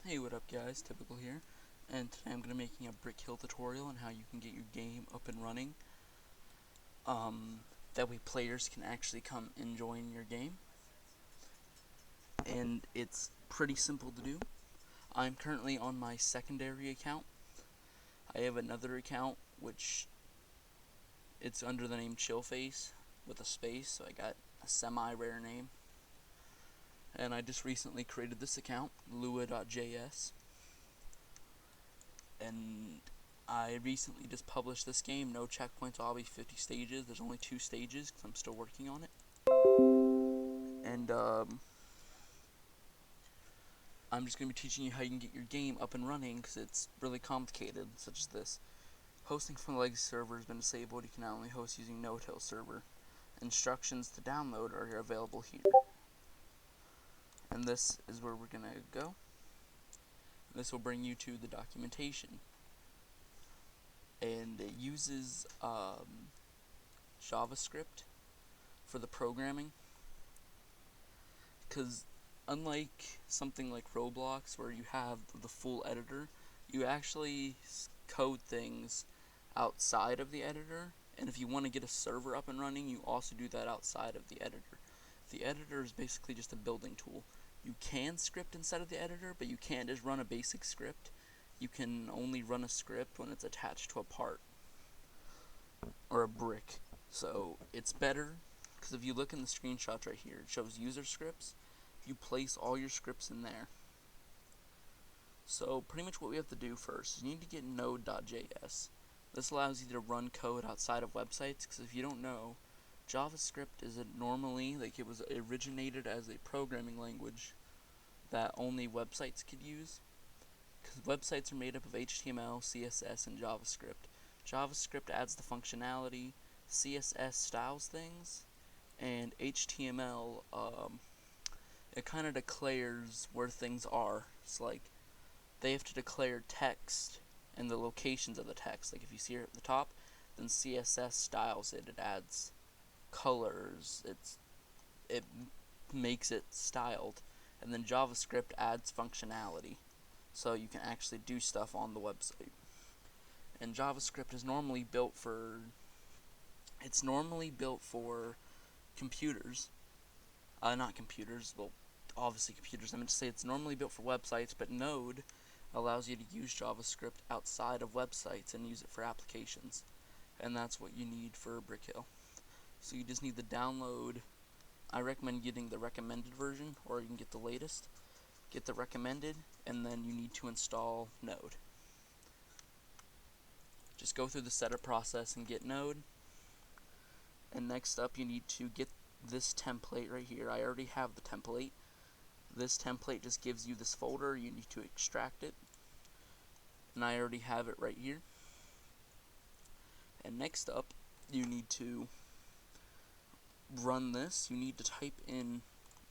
Hey, what up guys, Typical here, and today I'm going to be making a brick hill tutorial on how you can get your game up and running. That way players can actually come and join your game, and it's pretty simple to do. I'm currently on my secondary account. I have another account which it's under the name Chillface with a space, so I got a semi-rare name. And I just recently created this account, lua.js, and I recently just published this game. No checkpoints, all be 50 stages. There's only 2 stages because I'm still working on it. And I'm just going to be teaching you how you can get your game up and running because it's really complicated, such as this. Hosting from the legacy server has been disabled. You can now only host using no-till server. Instructions to download are available here. And this is where we're going to go. This will bring you to the documentation. And it uses JavaScript for the programming, because unlike something like Roblox where you have the full editor, you actually code things outside of the editor, and if you want to get a server up and running, you also do that outside of the editor. The editor is basically just a building tool. You can script inside of the editor, but you can't just run a basic script. You can only run a script when it's attached to a part or a brick. So it's better, because if you look in the screenshots right here, it shows user scripts. You place all your scripts in there. So pretty much what we have to do first is you need to get node.js. This allows you to run code outside of websites, because if you don't know, JavaScript is normally, it was originated as a programming language that only websites could use, because websites are made up of HTML, CSS, and JavaScript. JavaScript adds the functionality, CSS styles things, and HTML, it kind of declares where things are. So they have to declare text and the locations of the text. Like if you see it at the top, then CSS styles it. It adds colors. It makes it styled, and then JavaScript adds functionality, so you can actually do stuff on the website. And JavaScript is normally built for computers. Not computers, well, obviously computers. I meant to say it's normally built for websites, but Node allows you to use JavaScript outside of websites and use it for applications. And that's what you need for Brick Hill. So you just need to download. I recommend getting the recommended version, or you can get the latest. Get the recommended, and then you need to install Node. Just go through the setup process and get Node. And next up, you need to get this template right here. I already have the template. This template just gives you this folder. You need to extract it, and I already have it right here. And next up, you need to run this. You need to type in,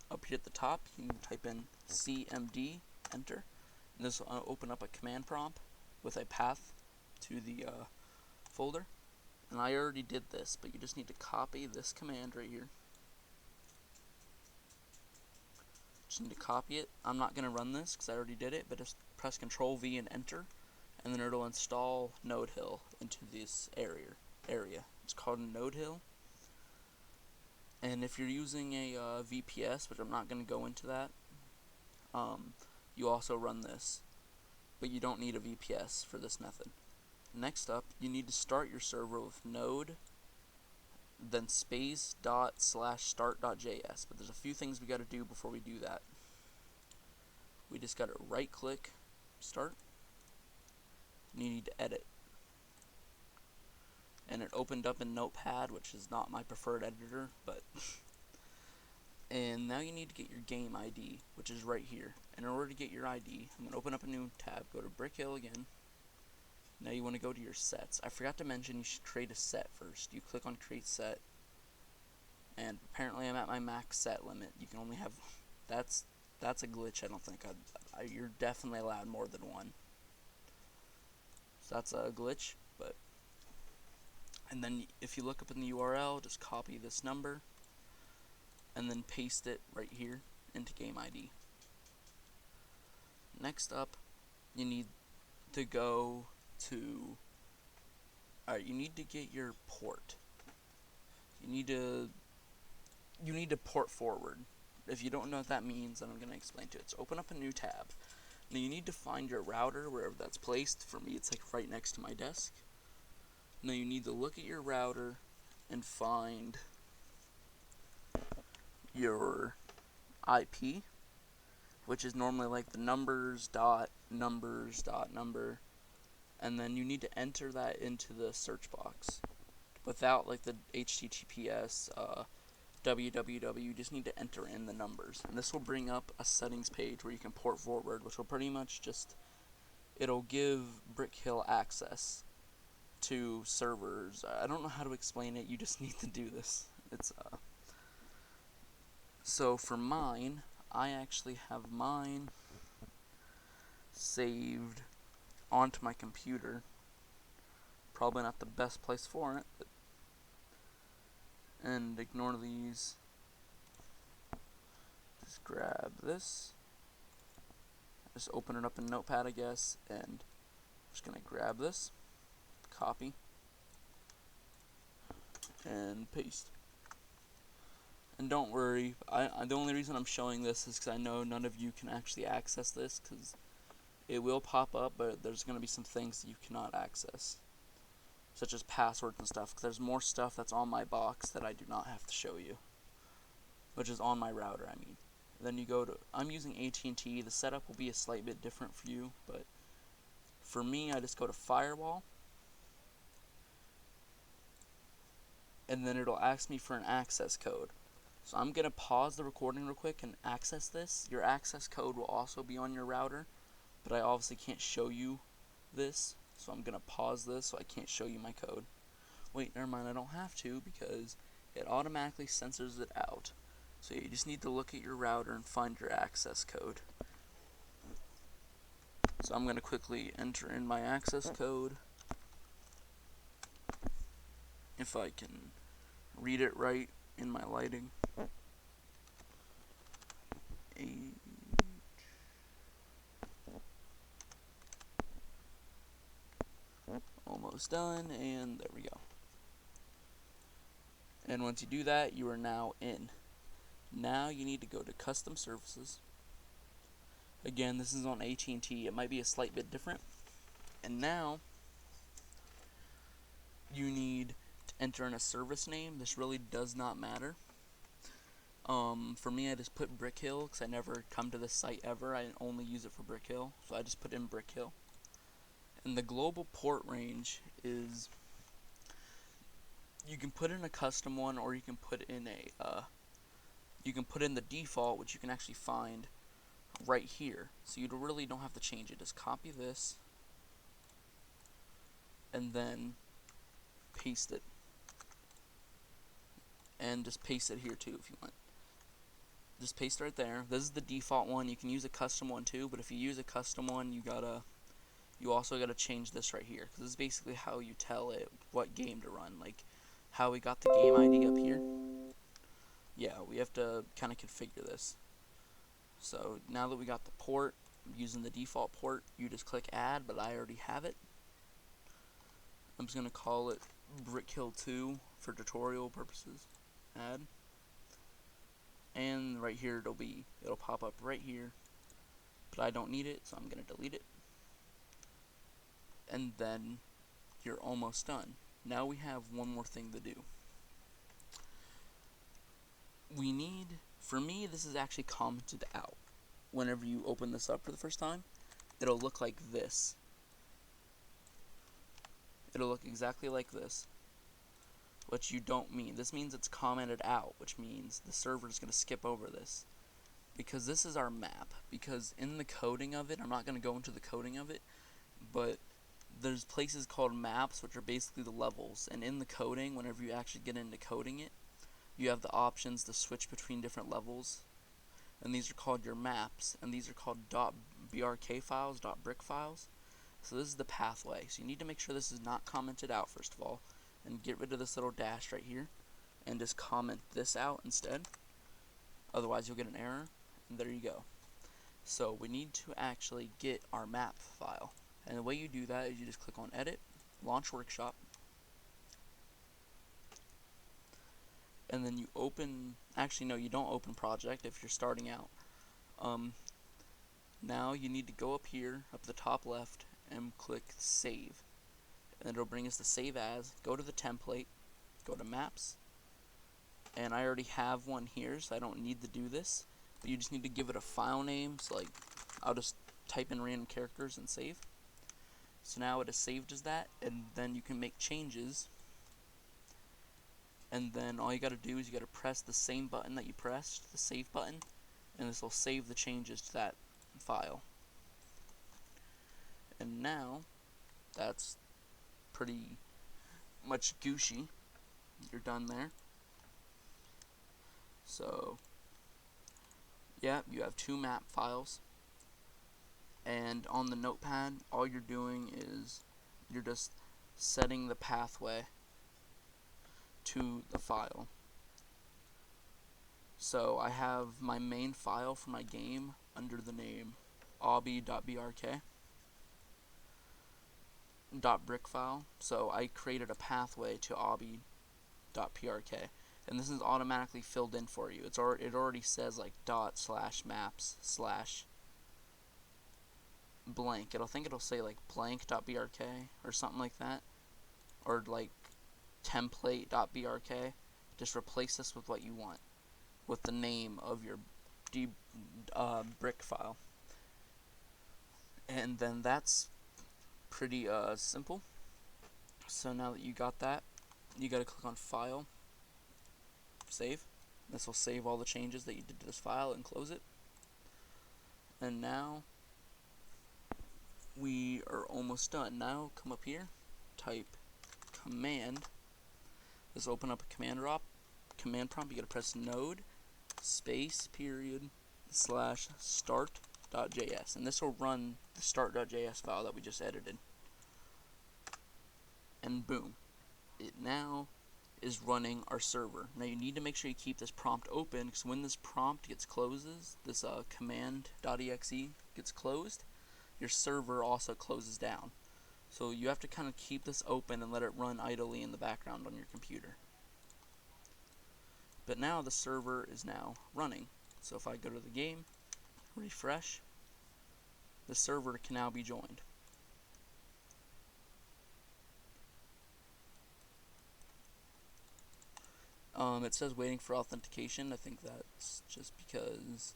up here at the top, you need to type in cmd, enter, and this will open up a command prompt with a path to the folder. And I already did this, but you just need to copy this command right here. Just need to copy it. I'm not going to run this because I already did it, but just press Control V and enter, and then it'll install NodeHill into this area. It's called NodeHill. And if you're using a VPS, which I'm not going to go into that, you also run this, but you don't need a VPS for this method. Next up, you need to start your server with node, then space ./start.js. But there's a few things we got to do before we do that. We just got to right click, start, and you need to edit. And it opened up in Notepad, which is not my preferred editor, but and now you need to get your game ID, which is right here. And in order to get your ID, I'm going to open up a new tab, go to Brick Hill again. Now you want to go to your sets. I forgot to mention you should create a set first. You click on create set, and apparently I'm at my max set limit. You can only have, that's a glitch. I don't think you're definitely allowed more than one. So that's a glitch, but. And then if you look up in the URL, just copy this number and then paste it right here into game ID. next up, you need to go to, alright, you need to get your port. You need to port forward. If you don't know what that means, then I'm going to explain to it. So open up a new tab. Now you need to find your router wherever that's placed. For me, it's like right next to my desk. Now you need to look at your router and find your IP, which is normally like the numbers dot number, and then you need to enter that into the search box without like the HTTPS www. You just need to enter in the numbers, and this will bring up a settings page where you can port forward, which will pretty much just, it'll give Brick Hill access to servers. I don't know how to explain it, you just need to do this. It's so for mine, I actually have mine saved onto my computer. Probably not the best place for it, but, and ignore these. Just grab this. Just open it up in Notepad, I guess, and I'm just gonna grab this, copy, and paste. And don't worry, the only reason I'm showing this is because I know none of you can actually access this, because it will pop up, but there's going to be some things that you cannot access, such as passwords and stuff, because there's more stuff that's on my box that I do not have to show you, which is on my router, I mean. Then you go to, I'm using AT&T, the setup will be a slight bit different for you, but for me, I just go to Firewall, and then it'll ask me for an access code. So I'm going to pause the recording real quick and access this. Your access code will also be on your router, but I obviously can't show you this, so I'm going to pause this so I can't show you my code. Wait, never mind, I don't have to because it automatically censors it out. So you just need to look at your router and find your access code. So I'm going to quickly enter in my access code. If I can read it right in my lighting. Almost done, and there we go. And once you do that, you are now in. Now you need to go to Custom Services. Again, this is on AT&T. It might be a slight bit different. And now you need to enter in a service name. This really does not matter. For me, I just put Brick Hill because I never come to this site ever. I only use it for Brick Hill, so I just put in Brick Hill. And the global port range is, you can put in a custom one, or you can put in the default, which you can actually find right here. So you really don't have to change it. Just copy this and then paste it, and just paste it here too if you want. Just paste it right there. This is the default one. You can use a custom one too, but if you use a custom one, you also gotta change this right here, because this is basically how you tell it what game to run. Like how we got the game ID up here. Yeah, we have to kind of configure this. So now that we got the port, using the default port, you just click add, but I already have it. I'm just gonna call it Brick Hill 2 for tutorial purposes. Add. And right here it'll pop up right here, but I don't need it, so I'm gonna delete it. And then you're almost done. Now we have one more thing to do. We need, for me, this is actually commented out. Whenever you open this up for the first time, it'll look like this. It'll look exactly like this, which you don't mean. This means it's commented out, which means the server is going to skip over this, because this is our map. Because in the coding of it, I'm not going to go into the coding of it, but there's places called maps, which are basically the levels, and in the coding, whenever you actually get into coding it, you have the options to switch between different levels, and these are called your maps, and these are called .brk files, .brick files. So this is the pathway. So you need to make sure this is not commented out first of all, and get rid of this little dash right here, and just comment this out instead. Otherwise you'll get an error, and there you go. So we need to actually get our map file. And the way you do that is you just click on Edit, Launch Workshop, and then you open, actually no, you don't open Project if you're starting out. Now you need to go up here, up the top left, and click Save. And it'll bring us to Save As, go to the template, go to Maps, and I already have one here, so I don't need to do this. But you just need to give it a file name, so like, I'll just type in random characters and save. So now it is saved as that, and then you can make changes. And then all you gotta do is you gotta press the same button that you pressed, the save button, and this will save the changes to that file. And now, that's pretty much Gucci. You're done there. So, yeah, you have 2 map files. And on the notepad, all you're doing is you're just setting the pathway to the file. So I have my main file for my game under the name obby.brk .brick file. So I created a pathway to obby.prk, and this is automatically filled in for you. It already says like ./maps/ blank. It'll say like blank.brk or something like that, or like template.brk. Just replace this with what you want, with the name of your brick file. And then that's pretty simple. So now that you got that, you gotta click on File, Save. This will save all the changes that you did to this file and close it. And now we are almost done. Now come up here, type command. This will open up a command prompt. You gotta press node space period /start.js, and this will run the start.js file that we just edited. And boom, it now is running our server. Now you need to make sure you keep this prompt open, because when this prompt gets closes, this command.exe gets closed, your server also closes down. So you have to kind of keep this open and let it run idly in the background on your computer. But now the server is now running. So if I go to the game, refresh, the server can now be joined. It says waiting for authentication. I think that's just because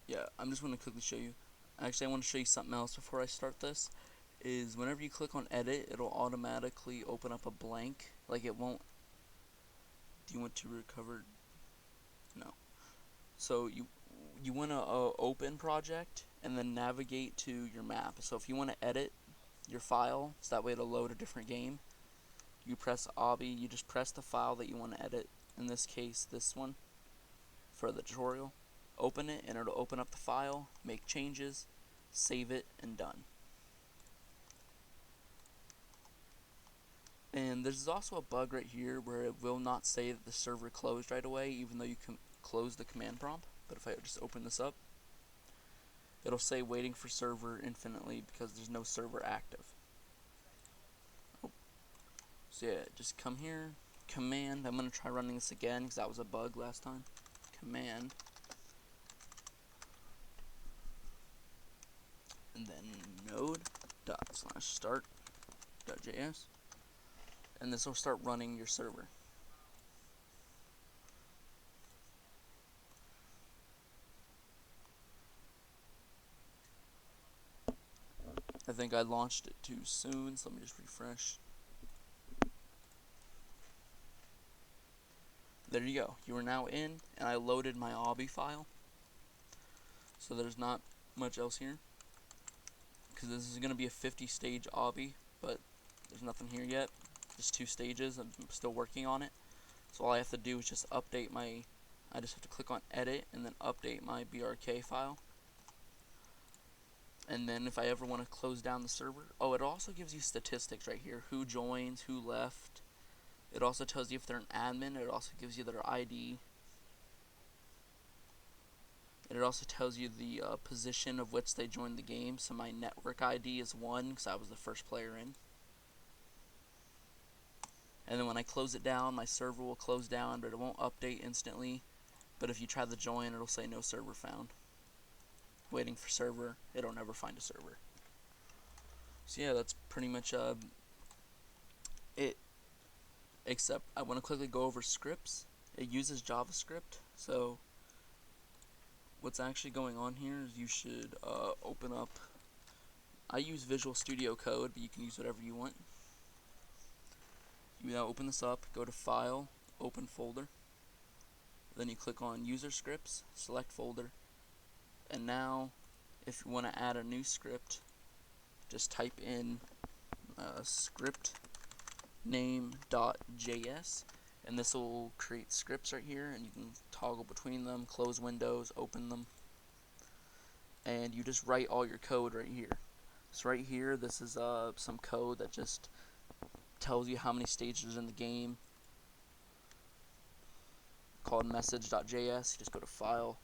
yeah, I'm just going to quickly show you. Actually, I want to show you something else before I start this. Is whenever you click on edit, it'll automatically open up a blank. Like it won't. Do you want to recover? No. So you want to open project and then navigate to your map. So if you want to edit your file, so that way it'll load a different game, you press obby. You just press the file that you want to edit. In this case, this one for the tutorial. Open it, and it'll open up the file, make changes, save it, and done. And there's also a bug right here where it will not say that the server closed right away, even though you can close the command prompt. But if I just open this up, it'll say waiting for server infinitely because there's no server active. Oh. So yeah, just come here, command. I'm going to try running this again because that was a bug last time. Command. And then node./start.js, and this will start running your server. I think I launched it too soon, so let me just refresh. There you go. You are now in, and I loaded my obby file. So there's not much else here, because this is going to be a 50-stage obby, but there's nothing here yet. Just 2 stages. I'm still working on it. So all I have to do is just update my, I just have to click on edit and then update my BRK file. And then if I ever want to close down the server, oh, it also gives you statistics right here, who joins, who left. It also tells you if they're an admin. It also gives you their ID. And it also tells you the position of which they joined the game. So my network ID is 1 because I was the first player in. And then when I close it down, my server will close down, but it won't update instantly. But if you try to join, it'll say no server found. Waiting for server, it'll never find a server. So yeah, that's pretty much it. Except I want to quickly go over scripts. It uses JavaScript, so what's actually going on here is you should open up. I use Visual Studio Code, but you can use whatever you want. You now open this up, go to File, Open Folder. Then you click on User Scripts, select folder, and now if you want to add a new script, just type in script name.js, and this will create scripts right here, and you can toggle between them, close windows, open them, and you just write all your code right here. So right here, this is some code that just tells you how many stages in the game, called message.js. You just go to File,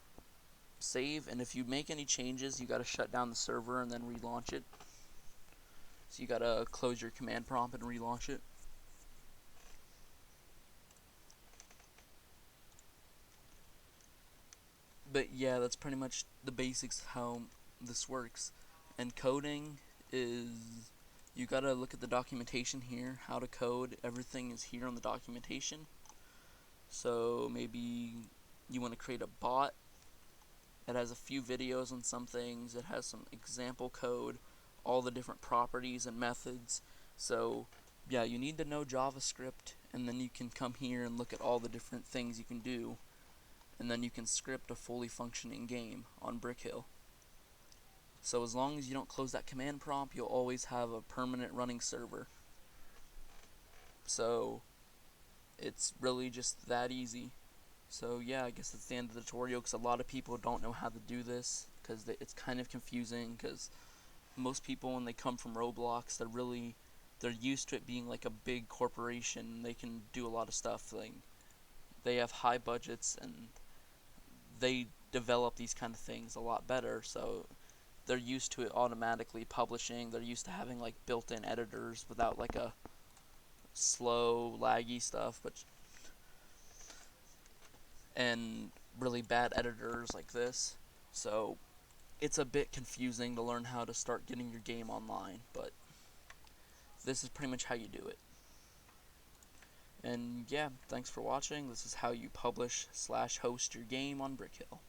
Save, and if you make any changes, you got to shut down the server and then relaunch it. So you got to close your command prompt and relaunch it. But yeah, that's pretty much the basics of how this works. And coding is, you gotta look at the documentation here, how to code. Everything is here on the documentation. So maybe you want to create a bot. It has a few videos on some things. It has some example code, all the different properties and methods. So yeah, you need to know JavaScript, and then you can come here and look at all the different things you can do, and then you can script a fully functioning game on Brick Hill. So as long as you don't close that command prompt, you'll always have a permanent running server. So it's really just that easy. So yeah, I guess that's the end of the tutorial, because a lot of people don't know how to do this, because it's kind of confusing, because most people, when they come from Roblox, they're used to it being like a big corporation. They can do a lot of stuff. Like, they have high budgets, and they develop these kind of things a lot better, so they're used to it automatically publishing. They're used to having like built-in editors without like a slow, laggy stuff, and really bad editors like this. So it's a bit confusing to learn how to start getting your game online, but this is pretty much how you do it. And yeah, thanks for watching. This is how you publish/host your game on Brick Hill.